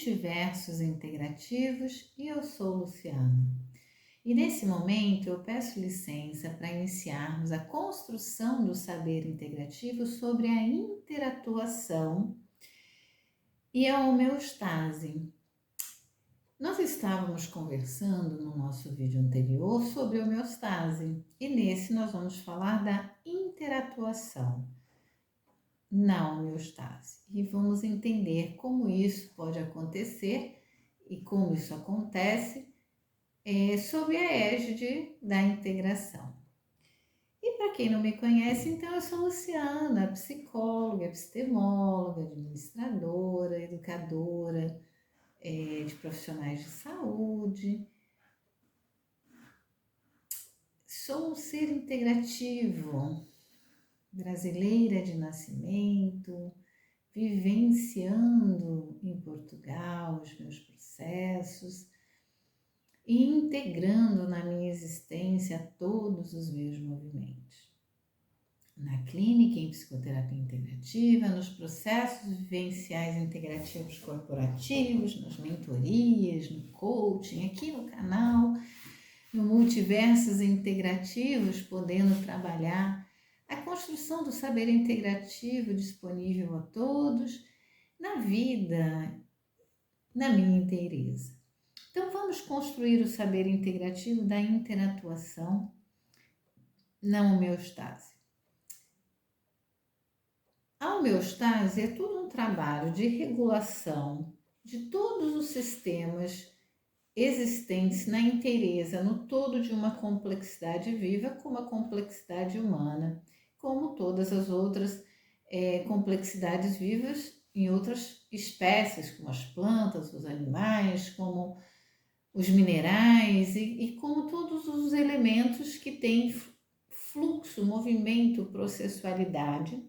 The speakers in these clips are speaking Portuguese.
Multiversos Integrativos e eu sou Luciana. E nesse momento eu peço licença para iniciarmos a construção do saber integrativo sobre a interatuação e a homeostase. Nós estávamos conversando no nosso vídeo anterior sobre homeostase e nesse nós vamos falar da interatuação na homeostase e vamos entender como isso pode acontecer e como isso acontece sob a égide da integração. E para quem não me conhece, então eu sou Luciana, psicóloga, epistemóloga, administradora, educadora de profissionais de saúde. Sou um ser integrativo, brasileira de nascimento, vivenciando em Portugal os meus processos e integrando na minha existência todos os meus movimentos. Na clínica em psicoterapia integrativa, nos processos vivenciais integrativos corporativos, nas mentorias, no coaching, aqui no canal, no Multiversos Integrativos, podendo trabalhar a construção do saber integrativo disponível a todos, na vida, na minha inteireza. Então, vamos construir o saber integrativo da interatuação na homeostase. A homeostase é todo um trabalho de regulação de todos os sistemas existentes na inteireza, no todo de uma complexidade viva, como a complexidade humana, como todas as outras complexidades vivas em outras espécies, como as plantas, os animais, como os minerais e como todos os elementos que têm fluxo, movimento, processualidade.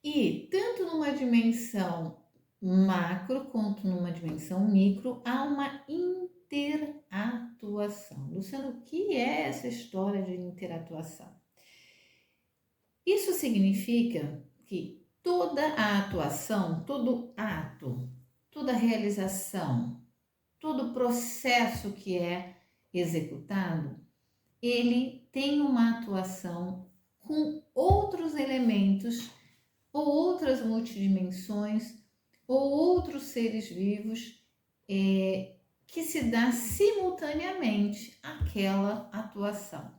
E tanto numa dimensão macro quanto numa dimensão micro, há uma interatuação. Luciano, o que é essa história de interatuação? Isso significa que toda a atuação, todo ato, toda realização, todo processo que é executado, ele tem uma atuação com outros elementos ou outras multidimensões ou outros seres vivos que se dá simultaneamente àquela atuação.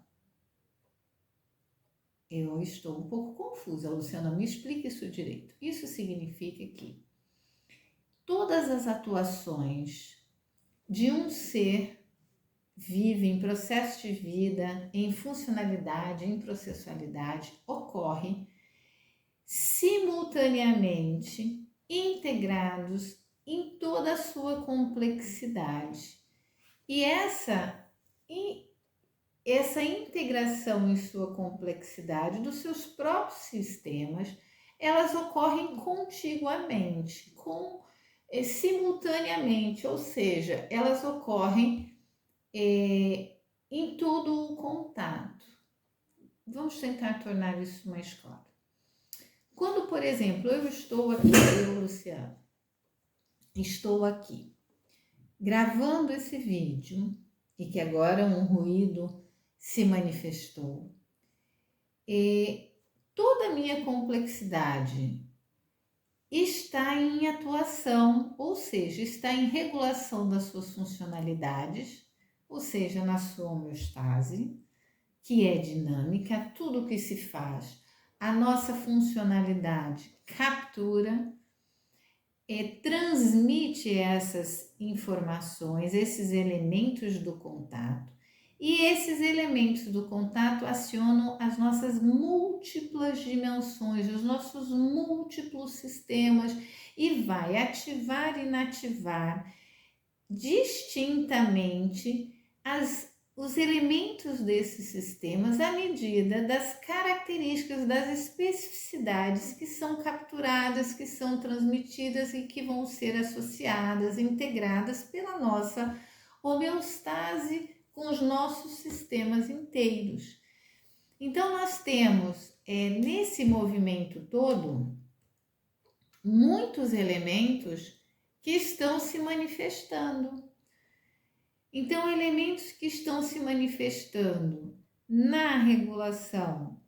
Eu estou um pouco confusa, Luciana, me explica isso direito. Isso significa que todas as atuações de um ser vive em processo de vida, em funcionalidade, em processualidade, ocorre simultaneamente, integrados em toda a sua complexidade. E essa integração em sua complexidade dos seus próprios sistemas, elas ocorrem contiguamente, simultaneamente, ou seja, elas ocorrem em todo o contato. Vamos tentar tornar isso mais claro. Quando, por exemplo, eu estou aqui, Luciana, estou aqui gravando esse vídeo e que agora um ruído se manifestou, toda a minha complexidade está em atuação, ou seja, está em regulação das suas funcionalidades, ou seja, na sua homeostase, que é dinâmica, tudo que se faz, a nossa funcionalidade captura, transmite essas informações, esses elementos do contato, e esses elementos do contato acionam as nossas múltiplas dimensões, os nossos múltiplos sistemas e vai ativar e inativar distintamente os elementos desses sistemas à medida das características, das especificidades que são capturadas, que são transmitidas e que vão ser associadas, integradas pela nossa homeostase com os nossos sistemas inteiros. Então, nós temos nesse movimento todo muitos elementos que estão se manifestando. Então, elementos que estão se manifestando na regulação,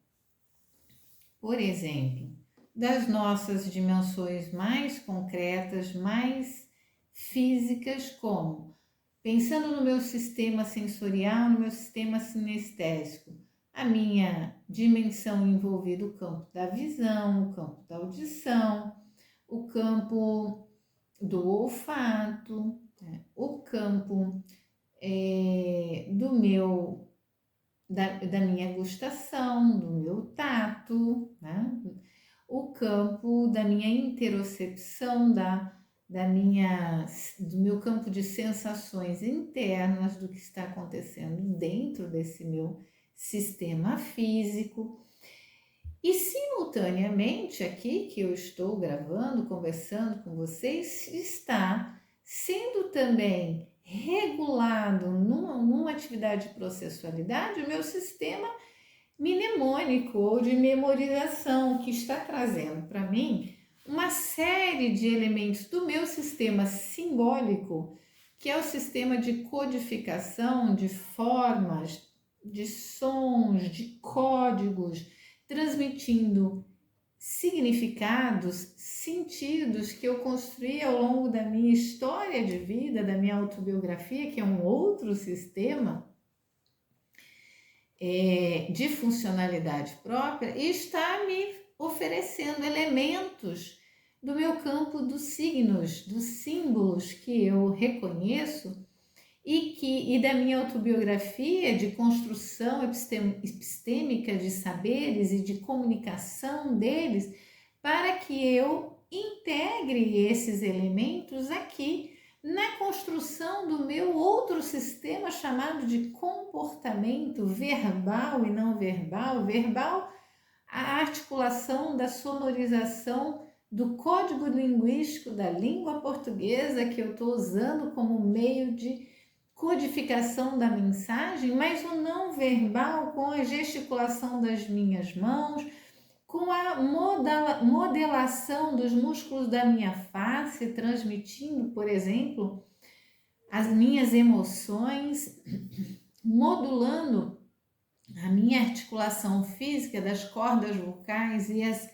por exemplo, das nossas dimensões mais concretas, mais físicas, como pensando no meu sistema sensorial, no meu sistema sinestésico, a minha dimensão envolvida o campo da visão, o campo da audição, o campo do olfato, o campo do meu da minha gustação, do meu tato, né? O campo da minha interocepção, do meu campo de sensações internas, do que está acontecendo dentro desse meu sistema físico. E simultaneamente aqui que eu estou gravando, conversando com vocês, está sendo também regulado numa atividade de processualidade o meu sistema mnemônico ou de memorização, que está trazendo para mim uma série de elementos do meu sistema simbólico, que é o sistema de codificação de formas, de sons, de códigos, transmitindo significados, sentidos que eu construí ao longo da minha história de vida, da minha autobiografia, que é um outro sistema de funcionalidade própria, e está me oferecendo elementos do meu campo dos signos, dos símbolos que eu reconheço e da minha autobiografia de construção epistêmica de saberes e de comunicação deles, para que eu integre esses elementos aqui na construção do meu outro sistema chamado de comportamento verbal e não verbal. Verbal, a articulação da sonorização do código linguístico da língua portuguesa que eu estou usando como meio de codificação da mensagem, mas o não verbal com a gesticulação das minhas mãos, com a modelação dos músculos da minha face, transmitindo, por exemplo, as minhas emoções, modulando a minha articulação física das cordas vocais e as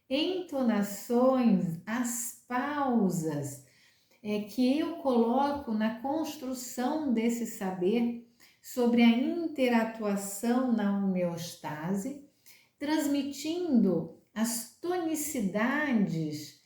entonações, as pausas que eu coloco na construção desse saber sobre a interatuação na homeostase, transmitindo as tonicidades,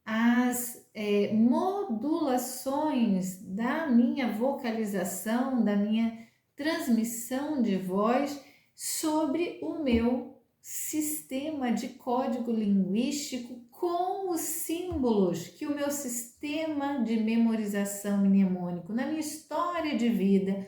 as modulações da minha vocalização, da minha transmissão de voz sobre o meu sistema de código linguístico com os símbolos que o meu sistema de memorização mnemônico na minha história de vida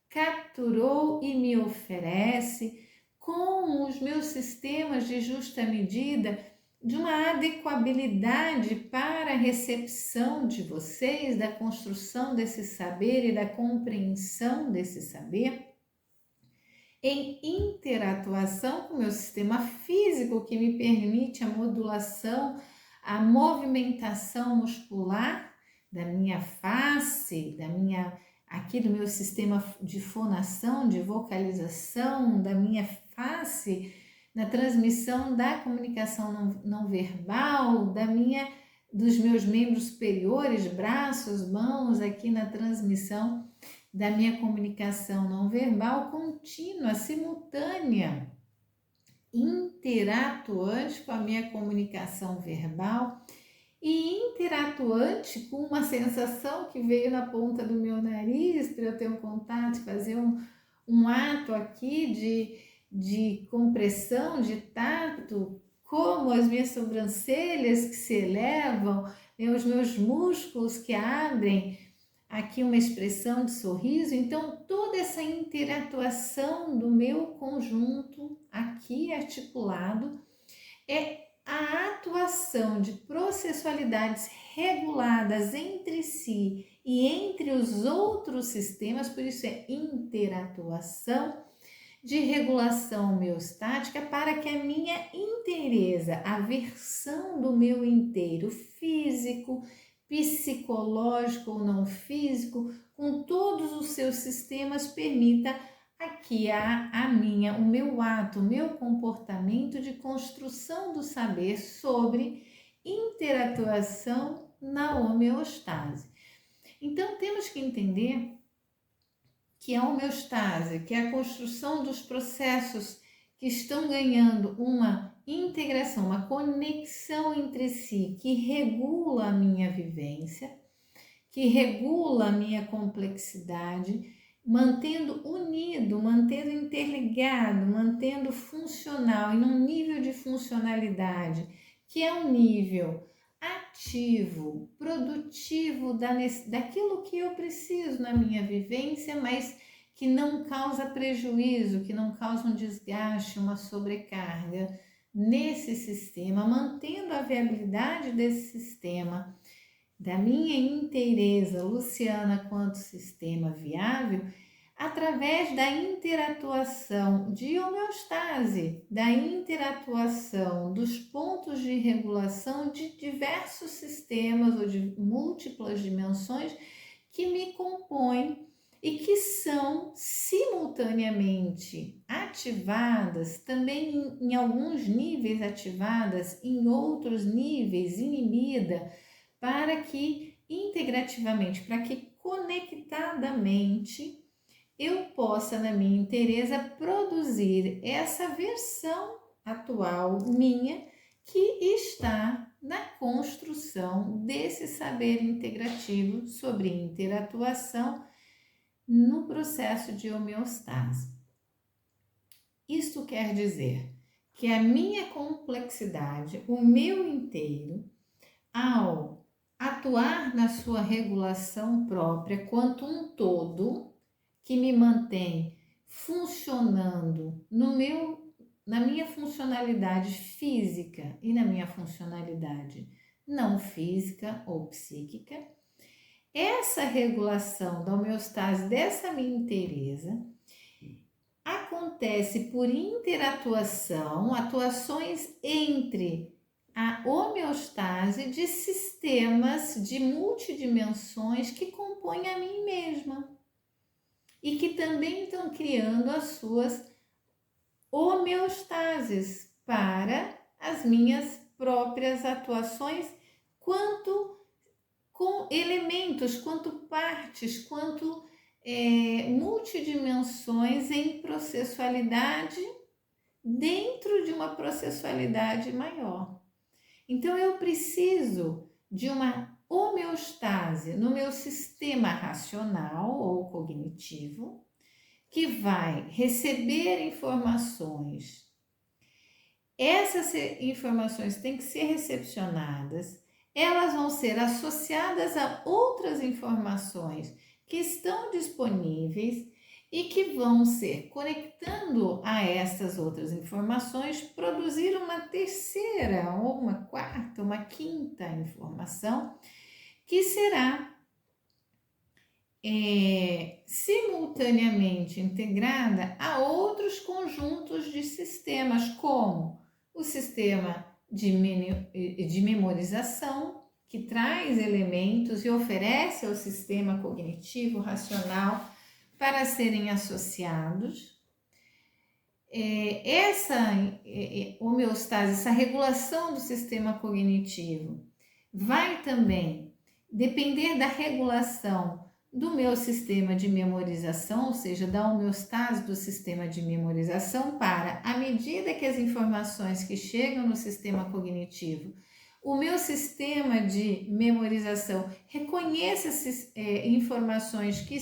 capturou e me oferece, com os meus sistemas de justa medida, de uma adequabilidade para a recepção de vocês, da construção desse saber e da compreensão desse saber, em interatuação com o meu sistema físico, que me permite a modulação, a movimentação muscular da minha face, aqui do meu sistema de fonação, de vocalização, da minha face, na transmissão da comunicação não verbal, dos meus membros superiores, braços, mãos, aqui na transmissão da minha comunicação não verbal contínua, simultânea, interatuante com a minha comunicação verbal e interatuante com uma sensação que veio na ponta do meu nariz para eu ter um contato, fazer um ato aqui de compressão, de tato, como as minhas sobrancelhas que se elevam, os meus músculos que abrem, aqui uma expressão de sorriso. Então, toda essa interatuação do meu conjunto aqui articulado é a atuação de processualidades reguladas entre si e entre os outros sistemas, por isso é interatuação de regulação homeostática, para que a minha inteireza, a versão do meu inteiro físico, psicológico ou não físico, com todos os seus sistemas, permita aqui o meu ato, o meu comportamento de construção do saber sobre interatuação na homeostase. Então, temos que entender que a homeostase, que é a construção dos processos que estão ganhando uma integração, uma conexão entre si, que regula a minha vivência, que regula a minha complexidade, mantendo unido, mantendo interligado, mantendo funcional, em um nível de funcionalidade, que é um nível ativo, produtivo daquilo que eu preciso na minha vivência, mas que não causa prejuízo, que não causa um desgaste, uma sobrecarga nesse sistema, mantendo a viabilidade desse sistema, da minha inteireza luciana quanto sistema viável, através da interatuação de homeostase, da interatuação dos pontos de regulação de diversos sistemas ou de múltiplas dimensões que me compõem e que são simultaneamente ativadas, também em alguns níveis ativadas, em outros níveis inibida, para que integrativamente, para que conectadamente eu possa, na minha inteireza, produzir essa versão atual minha que está na construção desse saber integrativo sobre interatuação no processo de homeostase. Isto quer dizer que a minha complexidade, o meu inteiro, ao atuar na sua regulação própria quanto um todo, que me mantém funcionando na minha funcionalidade física e na minha funcionalidade não física ou psíquica, essa regulação da homeostase dessa minha inteireza acontece por interatuação, atuações entre a homeostase de sistemas de multidimensões que compõem a mim mesma e que também estão criando as suas homeostases para as minhas próprias atuações, quanto com elementos, quanto partes, quanto multidimensões em processualidade dentro de uma processualidade maior. Então, eu preciso de uma homeostase no meu sistema racional ou cognitivo, que vai receber informações. Essas informações têm que ser recepcionadas, elas vão ser associadas a outras informações que estão disponíveis e que vão ser, conectando a essas outras informações, produzir uma terceira, ou uma quarta, uma quinta informação, que será simultaneamente integrada a outros conjuntos de sistemas, como o sistema de memorização, que traz elementos e oferece ao sistema cognitivo racional para serem associados. Essa homeostase, essa regulação do sistema cognitivo vai também depender da regulação do meu sistema de memorização, ou seja, da homeostase do sistema de memorização, para, à medida que as informações que chegam no sistema cognitivo, o meu sistema de memorização reconheça essas informações que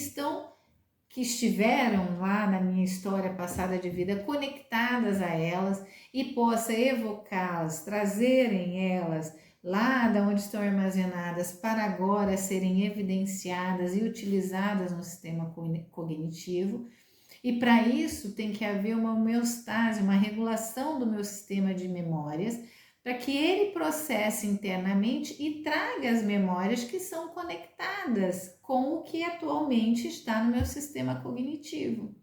estiveram lá na minha história passada de vida, conectadas a elas, e possa evocá-las, trazerem elas lá da onde estão armazenadas para agora serem evidenciadas e utilizadas no sistema cognitivo. E para isso tem que haver uma homeostase, uma regulação do meu sistema de memórias, para que ele processe internamente e traga as memórias que são conectadas com o que atualmente está no meu sistema cognitivo.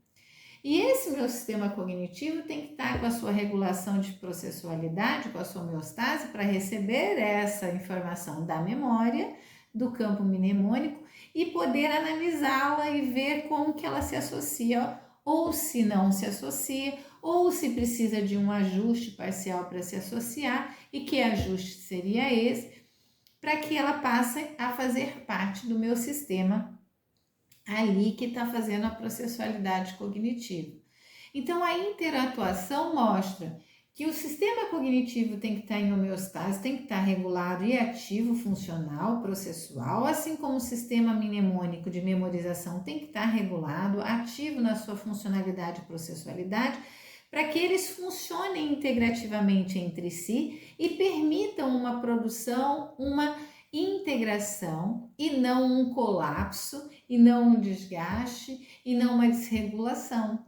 E esse meu sistema cognitivo tem que estar com a sua regulação de processualidade, com a sua homeostase, para receber essa informação da memória, do campo mnemônico e poder analisá-la e ver como que ela se associa, ou se não se associa, ou se precisa de um ajuste parcial para se associar, e que ajuste seria esse, para que ela passe a fazer parte do meu sistema ali que está fazendo a processualidade cognitiva. Então, a interatuação mostra que o sistema cognitivo tem que estar em homeostase, tem que estar regulado e ativo, funcional, processual, assim como o sistema mnemônico de memorização tem que estar regulado, ativo na sua funcionalidade e processualidade, para que eles funcionem integrativamente entre si e permitam uma produção, uma integração e não um colapso, e não um desgaste, e não uma desregulação.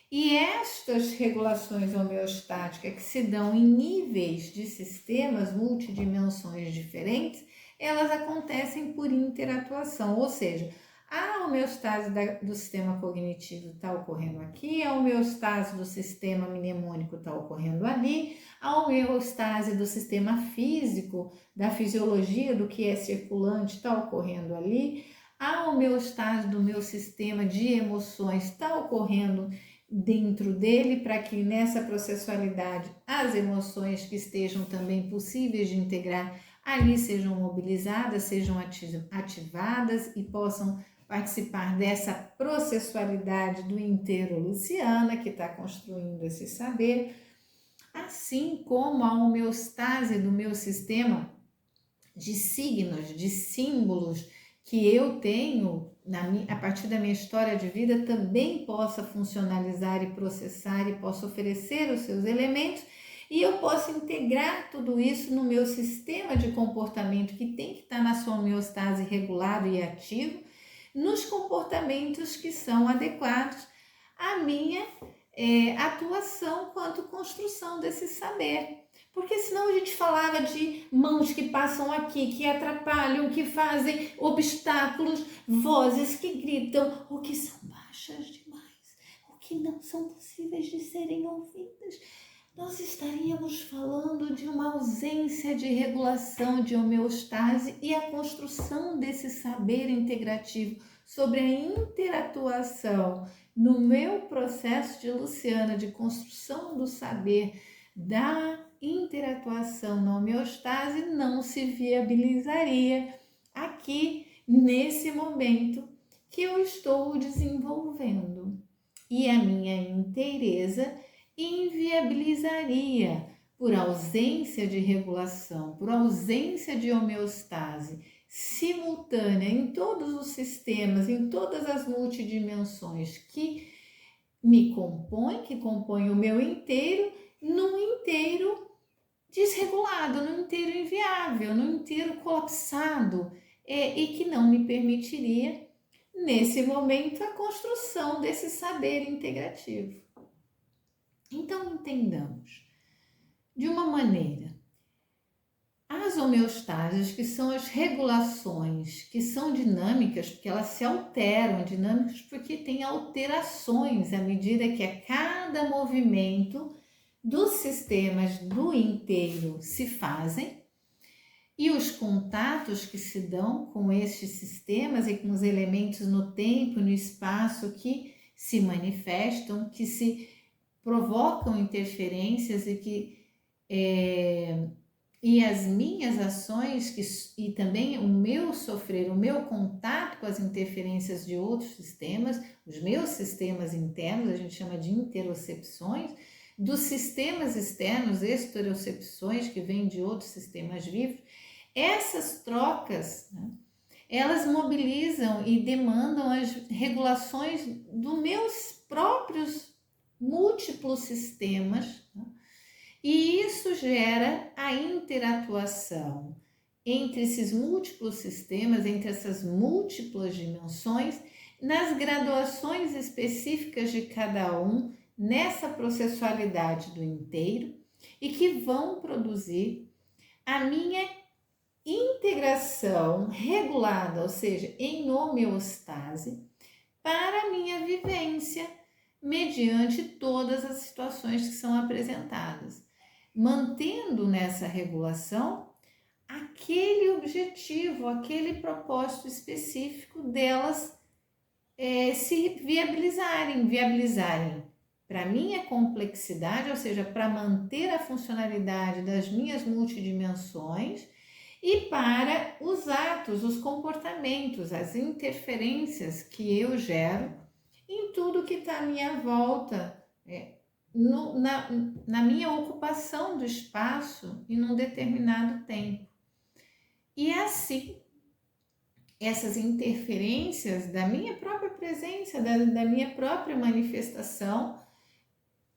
E estas regulações homeostáticas que se dão em níveis de sistemas, multidimensões diferentes, elas acontecem por interatuação, ou seja, a homeostase do sistema cognitivo está ocorrendo aqui, a homeostase do sistema mnemônico está ocorrendo ali, a homeostase do sistema físico, da fisiologia do que é circulante está ocorrendo ali, a homeostase do meu sistema de emoções está ocorrendo dentro dele, para que nessa processualidade as emoções que estejam também possíveis de integrar ali sejam mobilizadas, sejam ativadas e possam participar dessa processualidade do inteiro Luciana, que está construindo esse saber, assim como a homeostase do meu sistema de signos, de símbolos que eu tenho a partir da minha história de vida também possa funcionalizar e processar e possa oferecer os seus elementos, e eu posso integrar tudo isso no meu sistema de comportamento que tem que estar na sua homeostase regulado e ativo, nos comportamentos que são adequados à minha atuação quanto construção desse saber. Porque senão a gente falava de mãos que passam aqui, que atrapalham, que fazem obstáculos, vozes que gritam, ou que são baixas demais, ou que não são possíveis de serem ouvidas. Nós estaríamos falando de uma ausência de regulação, de homeostase, e a construção desse saber integrativo sobre a interatuação no meu processo de Luciana, de construção do saber, da interatuação na homeostase, não se viabilizaria aqui nesse momento que eu estou desenvolvendo. E a minha inteireza inviabilizaria por ausência de regulação, por ausência de homeostase simultânea em todos os sistemas, em todas as multidimensões que me compõem, que compõem o meu inteiro, num inteiro desregulado, num inteiro inviável, num inteiro colapsado, e que não me permitiria, nesse momento, a construção desse saber integrativo. Então, entendamos, de uma maneira, as homeostases, que são as regulações, que são dinâmicas, porque elas se alteram, dinâmicas porque tem alterações à medida que a cada movimento dos sistemas do inteiro se fazem, e os contatos que se dão com estes sistemas e com os elementos no tempo e no espaço que se manifestam, que se provocam interferências e as minhas ações e também o meu sofrer, o meu contato com as interferências de outros sistemas, os meus sistemas internos, a gente chama de interocepções, dos sistemas externos, exterocepções, que vêm de outros sistemas vivos. Essas trocas, né, elas mobilizam e demandam as regulações dos meus próprios múltiplos sistemas, né? E isso gera a interatuação entre esses múltiplos sistemas, entre essas múltiplas dimensões, nas graduações específicas de cada um, nessa processualidade do inteiro, e que vão produzir a minha integração regulada, ou seja, em homeostase, para a minha vivência, mediante todas as situações que são apresentadas, mantendo nessa regulação aquele objetivo, aquele propósito específico delas se viabilizarem para minha complexidade, ou seja, para manter a funcionalidade das minhas multidimensões e para os atos, os comportamentos, as interferências que eu gero em tudo que está à minha volta, na minha ocupação do espaço em um determinado tempo. E assim, essas interferências da minha própria presença, da minha própria manifestação,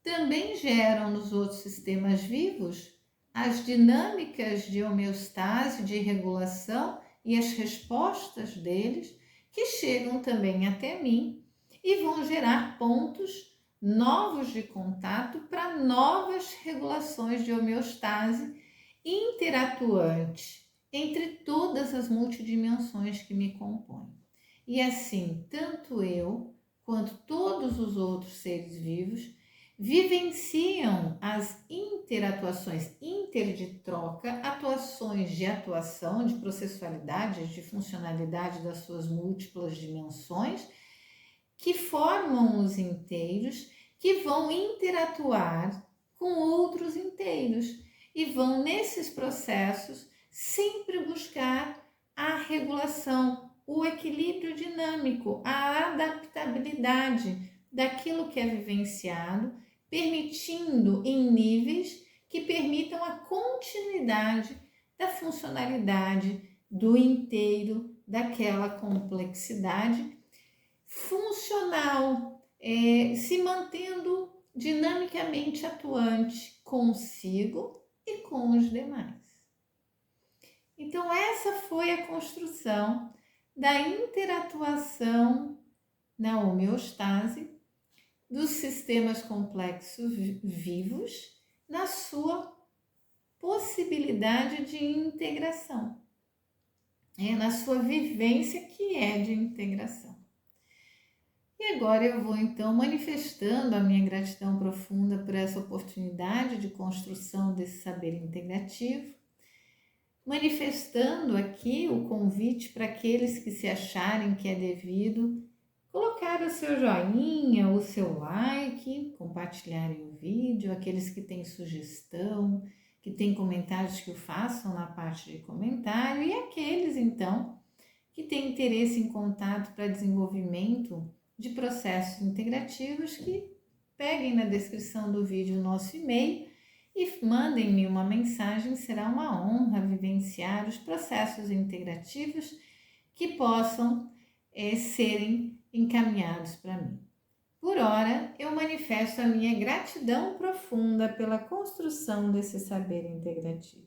também geram nos outros sistemas vivos as dinâmicas de homeostase, de regulação e as respostas deles, que chegam também até mim e vão gerar pontos novos de contato para novas regulações de homeostase interatuante entre todas as multidimensões que me compõem. E assim, tanto eu quanto todos os outros seres vivos vivenciam as interatuações de troca, atuações de atuação, de processualidade, de funcionalidade das suas múltiplas dimensões, que formam os inteiros, que vão interatuar com outros inteiros e vão, nesses processos, sempre buscar a regulação, o equilíbrio dinâmico, a adaptabilidade daquilo que é vivenciado, permitindo em níveis que permitam a continuidade da funcionalidade do inteiro, daquela complexidade funcional, se mantendo dinamicamente atuante consigo e com os demais. Então, essa foi a construção da interatuação na homeostase dos sistemas complexos vivos na sua possibilidade de integração, na sua vivência que é de integração. E agora eu vou então manifestando a minha gratidão profunda por essa oportunidade de construção desse saber integrativo, manifestando aqui o convite para aqueles que se acharem que é devido colocar o seu joinha, o seu like, compartilharem o vídeo, aqueles que têm sugestão, que têm comentários que o façam na parte de comentário e aqueles então que têm interesse em contato para desenvolvimento de processos integrativos que peguem na descrição do vídeo o nosso e-mail e mandem-me uma mensagem. Será uma honra vivenciar os processos integrativos que possam serem encaminhados para mim. Por ora, eu manifesto a minha gratidão profunda pela construção desse saber integrativo.